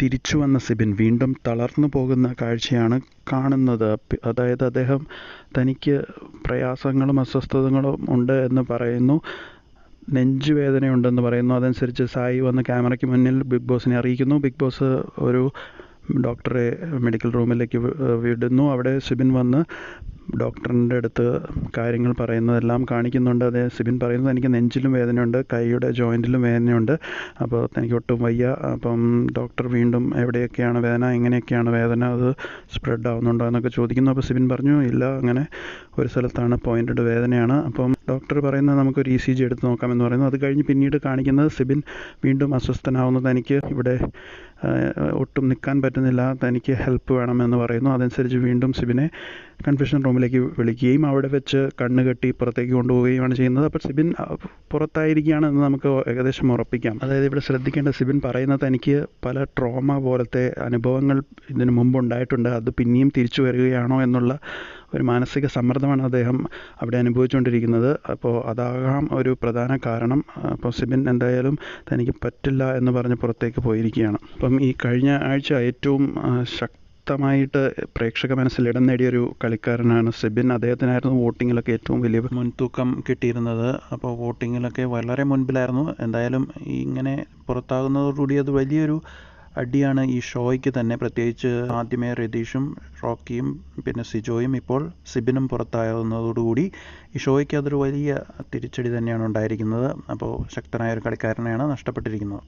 തിരിച്ചു വന്ന സിബിൻ വീണ്ടും തളർന്നു പോകുന്ന കാഴ്ചയാണ് കാണുന്നത്. അതായത് അദ്ദേഹം തനിക്ക് പ്രയാസങ്ങളും അസ്വസ്ഥതകളും ഉണ്ട് എന്ന് പറയുന്നു, നെഞ്ചുവേദനയുണ്ടെന്ന് പറയുന്നു. അതനുസരിച്ച് സായി വന്ന് ക്യാമറയ്ക്ക് മുന്നിൽ ബിഗ് ബോസിനെ അറിയിക്കുന്നു. ബിഗ് ബോസ് ഒരു ഡോക്ടറെ മെഡിക്കൽ റൂമിലേക്ക് വിടുന്നു. അവിടെ സിബിൻ വന്ന് ഡോക്ടറിൻ്റെ അടുത്ത് കാര്യങ്ങൾ പറയുന്നതെല്ലാം കാണിക്കുന്നുണ്ട്. അതേ സിബിൻ പറയുന്നത്, എനിക്ക് നെഞ്ചിലും വേദനയുണ്ട്, കൈയുടെ ജോയിൻറ്റിലും വേദനയുണ്ട്, അപ്പോൾ എനിക്ക് ഒട്ടും വയ്യ. അപ്പം ഡോക്ടർ വീണ്ടും എവിടെയൊക്കെയാണ് വേദന, എങ്ങനെയൊക്കെയാണ് വേദന, അത് സ്പ്രെഡ് ആവുന്നുണ്ടോ എന്നൊക്കെ ചോദിക്കുന്നു. അപ്പോൾ സിബിൻ പറഞ്ഞു, ഇല്ല, അങ്ങനെ ഒരു സ്ഥലത്താണ് പോയിൻറ്റഡ് വേദനയാണ്. അപ്പം ഡോക്ടർ പറയുന്നത് നമുക്കൊരു ECG എടുത്ത് നോക്കാമെന്ന് പറയുന്നു. അത് കഴിഞ്ഞ് പിന്നീട് കാണിക്കുന്നത് സിബിൻ വീണ്ടും അസ്വസ്ഥനാവുന്നത്, തനിക്ക് ഇവിടെ ഒട്ടും നിൽക്കാൻ പറ്റുന്നില്ല, തനിക്ക് ഹെൽപ്പ് വേണമെന്ന് പറയുന്നു. അതനുസരിച്ച് വീണ്ടും സിബിനെ കൺഫ്യൂഷൻ റൂമിലേക്ക് വിളിക്കുകയും അവിടെ വെച്ച് കണ്ണ് കെട്ടി പുറത്തേക്ക് കൊണ്ടുപോവുകയുമാണ് ചെയ്യുന്നത്. അപ്പോൾ സിബിൻ പുറത്തായിരിക്കുകയാണെന്ന് നമുക്ക് ഏകദേശം ഉറപ്പിക്കാം. അതായത് ഇവിടെ ശ്രദ്ധിക്കേണ്ട, സിബിൻ പറയുന്നത് തനിക്ക് പല ട്രോമ പോലത്തെ അനുഭവങ്ങൾ ഇതിനു മുമ്പ് ഉണ്ടായിട്ടുണ്ട്, അത് പിന്നെയും തിരിച്ചു വരികയാണോ എന്നുള്ള ഒരു മാനസിക സമ്മർദ്ദമാണ് അദ്ദേഹം അവിടെ അനുഭവിച്ചുകൊണ്ടിരിക്കുന്നത്. അപ്പോൾ അതാകാം ഒരു പ്രധാന കാരണം. അപ്പോൾ സിബിൻ എന്തായാലും തനിക്ക് പറ്റില്ല എന്ന് പറഞ്ഞ് പുറത്തേക്ക് പോയിരിക്കുകയാണ്. അപ്പം ഈ കഴിഞ്ഞ ആഴ്ച ഏറ്റവും ശക്തമായിട്ട് പ്രേക്ഷക മനസ്സിൽ ഇടം നേടിയൊരു കളിക്കാരനാണ് സിബിൻ. അദ്ദേഹത്തിനായിരുന്നു വോട്ടിങ്ങിലൊക്കെ ഏറ്റവും വലിയ മുൻതൂക്കം കിട്ടിയിരുന്നത്. അപ്പോൾ വോട്ടിങ്ങിലൊക്കെ വളരെ മുൻപിലായിരുന്നു. എന്തായാലും ഇങ്ങനെ പുറത്താകുന്നതോടുകൂടി അത് വലിയൊരു അടിയാണ് ഈ ഷോയ്ക്ക് തന്നെ. പ്രത്യേകിച്ച് ആദ്യമേ രതീഷും റോക്കിയും പിന്നെ സിജോയും ഇപ്പോൾ സിബിനും പുറത്താകുന്നതോടുകൂടി ഈ ഷോയ്ക്ക് അതൊരു വലിയ തിരിച്ചടി തന്നെയാണ് ഉണ്ടായിരിക്കുന്നത്. അപ്പോൾ ശക്തനായ ഒരു കളിക്കാരനെയാണ് നഷ്ടപ്പെട്ടിരിക്കുന്നത്.